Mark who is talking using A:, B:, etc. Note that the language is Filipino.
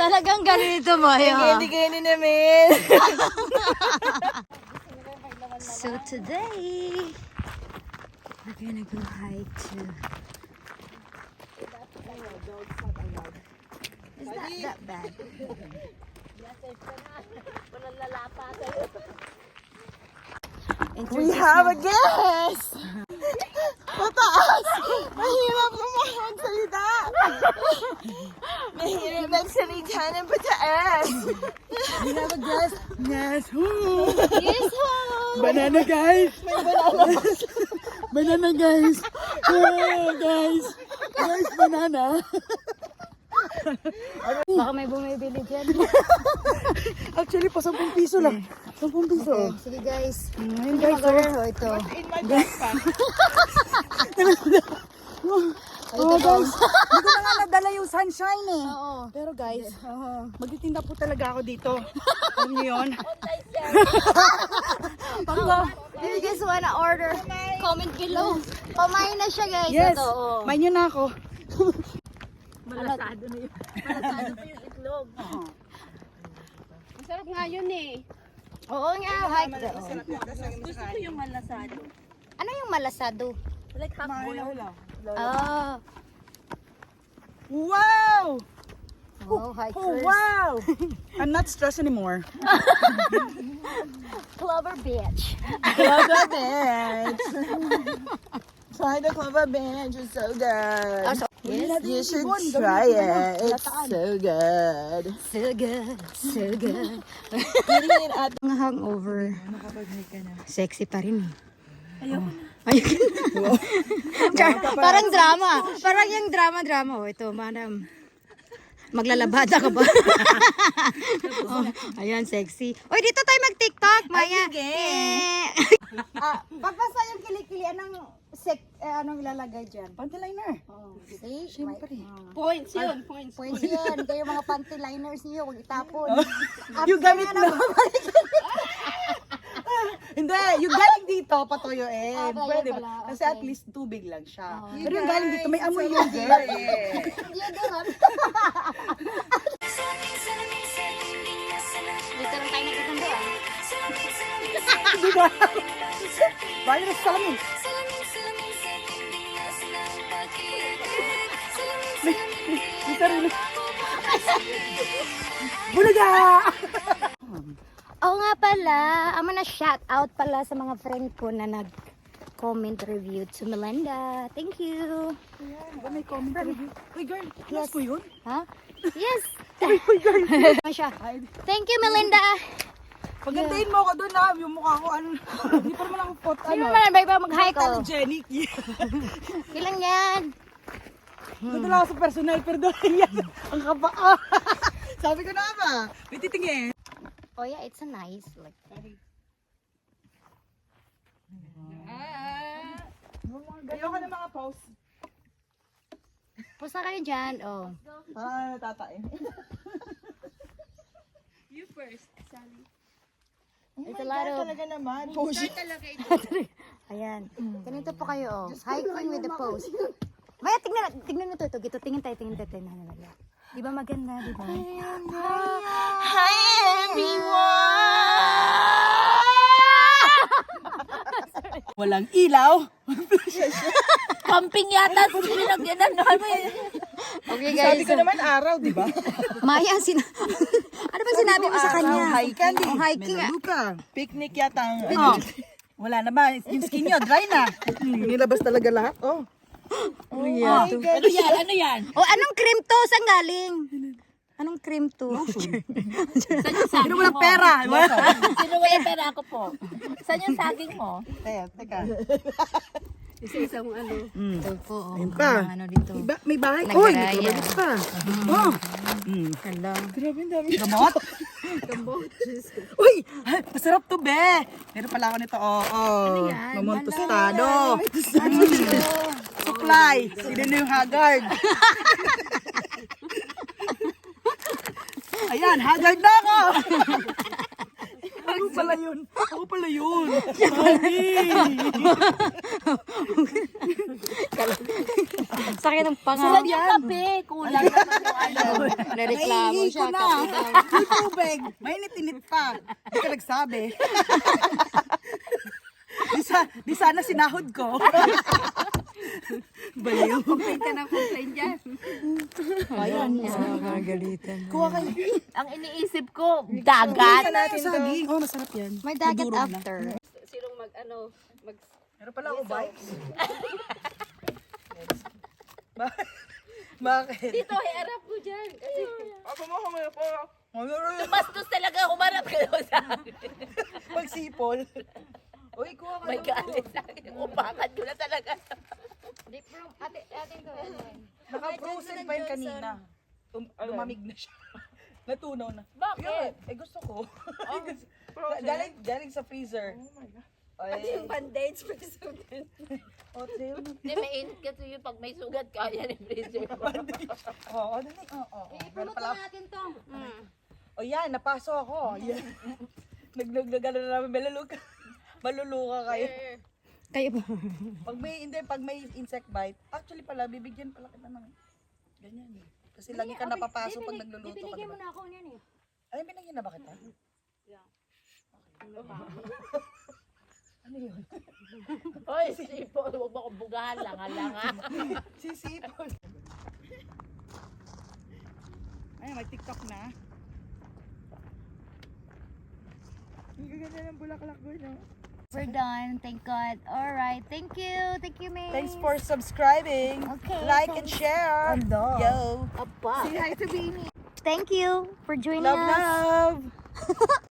A: Talagang ganito mo,
B: Gini namin.
A: So today, we're gonna go hike to... It's not that bad.
B: We have a guest! Mataas! Mahirap naman magsalita! Mahirap magsalita ng pataas! We have a guest! Yes!
A: Yes,
C: Banana guys!
B: May banana!
C: Banana guys! Oh, guys! Guys, banana!
A: Baka may bumibili dyan.
C: Actually, pa 10 piso lang. 10 piso.
A: Sige guys.
C: Ngayon guys,
A: Ito.
B: In my backpack.
C: oh guys, hindi ko na nga nadala yung sunshine eh.
A: Oo.
C: Pero guys, magtitinda po talaga ako dito. Alam niyo yun?
A: If you guys wanna order, comment below. Kumain na siya guys.
C: Yes,
A: Ito, oh.
C: main nyo na ako.
A: Malasado na yun. Malasado pa yung itlog.
D: Masarap nga yun eh.
A: Oo nga, hike daw.
D: Gusto ko yung malasado.
A: Ano yung malasado?
D: Like half boiled.
A: Ah.
C: Wow!
A: Oh, hike
C: Oh,
A: first.
C: wow! I'm not stressed anymore.
A: Clover Beach.
B: Clover bench. Try the clover bench. It's so good.
A: Yes.
B: You should try it. It's so good.
A: So good. So good.
B: Eating it at
A: Ang hangover. Sexy pa rin eh. Ayoko Parang drama. Parang yung drama. Oh, ito, madam. Maglalabada ka ba? Oh, ayan, sexy. Oy, dito tayo mag-TikTok, Maya.
C: Pagpasa yung kilikili, anong ilalagay dyan? Panty-liner.
A: See?
C: Siyempre.
D: Points yun, points.
A: Points yan. Kayo mga panty liners niyo, huwag itapon.
C: Yung gamit mo. Hindi, yung galing dito, patuyuin.
A: Ah, kaya
C: Pwede ba?
A: pala,
C: Kasi
A: okay.
C: at least tubig lang siya. Pero yung galing dito, may amoy yung girl.
A: Dito lang tayo nagkakanduan.
C: Bayo na sa salamin. May sarili. Bulaga!
A: Oo nga pala, I'm gonna shout out pala sa mga friend ko na nag-comment review to Melinda. Thank you.
C: May comment review. Uy girl, class mo yun?
A: Ha? Yes.
C: Uy girl.
A: Siya. Thank you, Melinda.
C: Pagandahin mo ako doon na, yung mukha ko, hindi pa naman ako pot,
A: Sino naman ba mag-hike ko?
C: Photogenic.
A: Ilan yan?
C: Doon lang ako sa personal, pero doon yan. Ang kaba. Sabi ko na ba? May titingin.
A: Oh yeah, it's a nice like.
C: Ayoko na mga post.
A: Pusta kayo dyan. Oh.
C: Natatain.
D: You first, Sally.
A: It's a lot of...
B: talaga naman.
D: Talaga ito.
A: Ayan. Ganito po kayo. Oh. Hiking with the pose. Maya, tignan nyo to. Gito, tingin tayo. Di ba maganda, di ba?
B: Hi everyone!
C: Walang ilaw.
D: Camping yata. Pinagyanan naman mo yun.
A: Okay guys.
B: Sabi ko naman araw, di ba?
A: Maya, ano ba sinabi mo sa kanya?
B: Hiking.
A: Oh, hiking.
C: Luka.
B: Picnic yata ang...
C: Wala na ba? Yung skin nyo, dry na. Nilabas talaga lahat. Oh.
B: Oh my God.
D: Ano yan?
A: Oh, anong cream to? Saan galing? Anong cream to?
C: Sino walang pera?
D: Sino wala pera ako po? Saan yung saging mo?
C: Teka.
D: Isa-isa mong ano.
A: Ito po. Oh,
C: Ayun pa.
A: ano dito?
C: May bahay.
A: Nagraya.
C: Uy, nagkabagis pa. Oh.
A: Hello.
B: Grabe, ang dami.
C: Gamot? Uy, masarap to, be. Meron pala ako nito. Ano
D: yan?
C: Mamon tostado. Supply. Sino na yung Haggard? Ayan, Haggard na ako. Ako pala yun. Ako pala yun. Mami!
A: Sakit ng panga.
D: Sarap yung kape. Kulang naman yung ano.
A: Nareklamo siya.
C: na. Yung tubig. Mainit-init pa. Hindi ka nagsabi. Di sana sinahod ko. Baliw.
D: Complain ka ng complain dyan.
A: Ayan. Gagalitan.
C: Kuha kayo.
D: Ang iniisip ko, dagat.
C: Natin saging. Oh, masarap yan.
A: May dagat
C: Madurog na.
A: after.
D: Sinong
C: Meron pala ako bikes. Bakit?
D: Dito, harap ko dyan. Kasi
C: Ako mo kami po.
D: bastos talaga humarap ka doon sa akin.
C: Pagsipol. Uy, kuha ka
D: May galit sa akin. Upakan ko na talaga.
C: Naka-frozen pa yun kanina. Lumamig na siya. Natunaw na.
D: Bakit?
C: Eh, gusto ko. Galing sa freezer. Oh my God. Ay,
D: Band-aids for sugat.
C: hotel.
D: Hindi, mainit kasi yung pag may sugat, kaya ni freezer mo.
C: Oo, dali. Oo. Meron pala.
A: natin to.
C: O yan, napaso ako. Yan. Nagano na namin, maluluka kayo.
A: Kayo ba?
C: Pag may insect bite, actually pala, bibigyan pala kita ng ganyan eh. Kasi lagi ka napapasok pag nagluluto ka, diba?
A: na ako niyan eh.
C: Ay, binigyan na ba kita? Ano yun?
D: Hoy, sipo, huwag mo akong bugahan lang, ha.
C: Sisipol. Ay, may TikTok na. Ang gaganda ng bulaklak ko, no?
A: We're done. Thank God. All right. Thank you. Thank you, May.
C: Thanks for subscribing.
A: Okay,
C: Like and share. Yo.
D: Apa.
C: Say hi to Beanie.
A: Thank you for joining
C: Love,
A: us.
C: love.